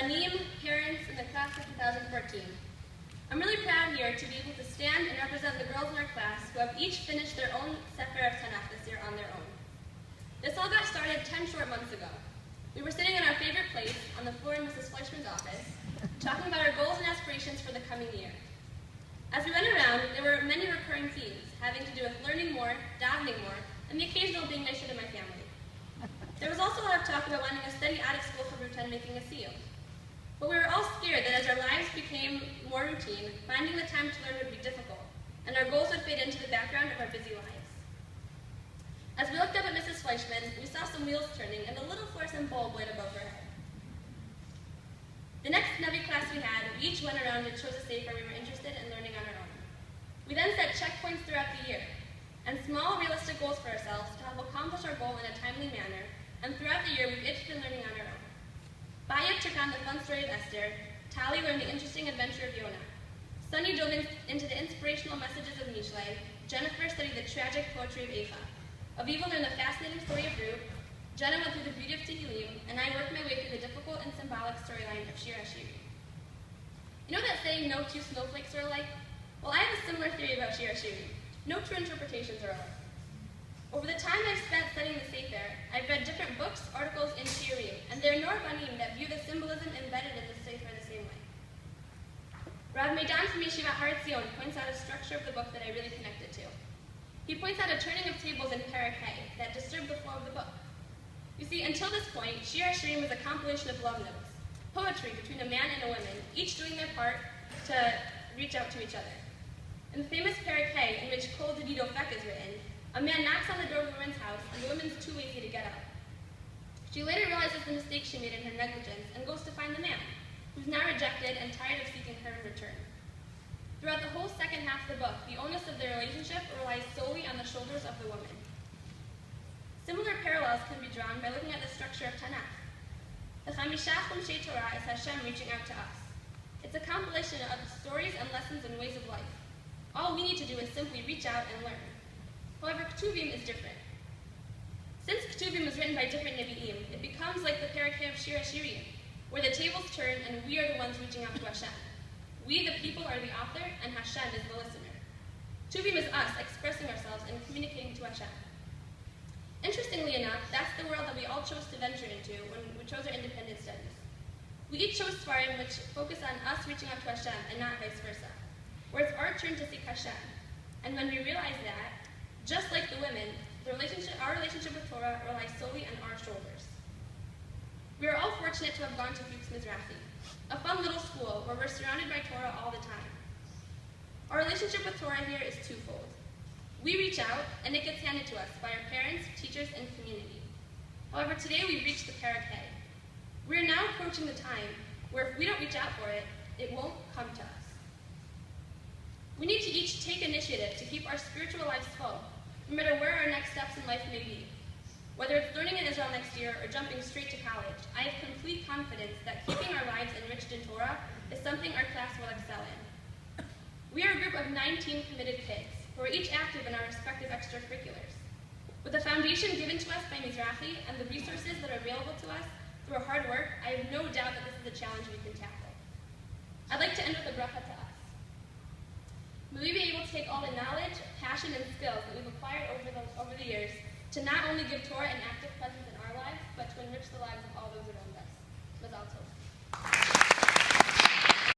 Banim, parents, and the class of 2014. I'm really proud here to be able to stand and represent the girls in our class who have each finished their own Sefer of Tanakh this year on their own. This all got started 10 short months ago. We were sitting in our favorite place on the floor in Mrs. Fleischman's office, talking about our goals and aspirations for the coming year. As we went around, there were many recurring themes, having to do with learning more, davening more, and the occasional being nicer to my family. There was also a lot of talk about wanting to study out of school for routine making a siyum. But we were all scared that as our lives became more routine, finding the time to learn would be difficult, and our goals would fade into the background of our busy lives. As we looked up at Mrs. Fleischman, we saw some wheels turning and a little fluorescent bulb lit above her head. The next Navi class we had, we each went around and chose a sefer we were interested in learning on our own. We then set checkpoints throughout the year, and small, realistic goals for ourselves to help accomplish our goal in a timely manner, and throughout the year we've each been learning on our own. Baya took on the fun story of Esther, Talya learned the interesting adventure of Yonah. Sunny dove into the inspirational messages of Mishlei, Jennifer studied the tragic poetry of Eva. Aviva learned the fascinating story of Ruth, Jenna went through the beauty of Tehillim, and I worked my way through the difficult and symbolic storyline of Shir HaShirim. You know that saying, no two snowflakes are alike? Well, I have a similar theory about Shir HaShirim. No true interpretations are alike. Over the time I've spent studying the Sefer, I've read different books, articles, and shiurim, and there are no Rabbanim that view the symbolism embedded in the Sefer the same way. Rav Meidan from Yeshiva Har Etzion points out a structure of the book that I really connected to. He points out a turning of tables in Perek Hay that disturbed the flow of the book. You see, until this point, Shir HaShirim was a compilation of love notes, poetry between a man and a woman, each doing their part to reach out to each other. In the famous Perek Hay, in which Kol Didi Dofek is written, a man knocks on the door of the woman's house, and the woman's too lazy to get up. She later realizes the mistake she made in her negligence and goes to find the man, who's now rejected and tired of seeking her in return. Throughout the whole second half of the book, the onus of their relationship relies solely on the shoulders of the woman. Similar parallels can be drawn by looking at the structure of Tanakh. The Chamisha Chumshei Torah is Hashem reaching out to us. It's a compilation of stories and lessons and ways of life. All we need to do is simply reach out and learn. However, Ketuvim is different. Since Ketuvim was written by different Nevi'im, it becomes like the Perek Hay of Shir HaShirim, where the tables turn and we are the ones reaching out to Hashem. We, the people, are the author, and Hashem is the listener. Ketuvim is us expressing ourselves and communicating to Hashem. Interestingly enough, that's the world that we all chose to venture into when we chose our independent studies. We each chose Sfarim which focus on us reaching out to Hashem and not vice versa, where it's our turn to seek Hashem. And when we realize that, just like the women, our relationship with Torah relies solely on our shoulders. We are all fortunate to have gone to Fuchs Mizrahi, a fun little school where we're surrounded by Torah all the time. Our relationship with Torah here is twofold. We reach out, and it gets handed to us by our parents, teachers, and community. However, today we've reached the Perek Hay. We are now approaching the time where if we don't reach out for it, it won't come to us. We need to each take initiative to keep our spiritual lives full, no matter where our next steps in life may be. Whether it's learning in Israel next year or jumping straight to college, I have complete confidence that keeping our lives enriched in Torah is something our class will excel in. We are a group of 19 committed kids, who are each active in our respective extracurriculars. With the foundation given to us by Mizrahi and the resources that are available to us through our hard work, I have no doubt that this is a challenge we can tackle. I'd like to end with a bracha to us. May we be able to take all the knowledge, passion, and skills that we've acquired over the years to not only give Torah an active presence in our lives, but to enrich the lives of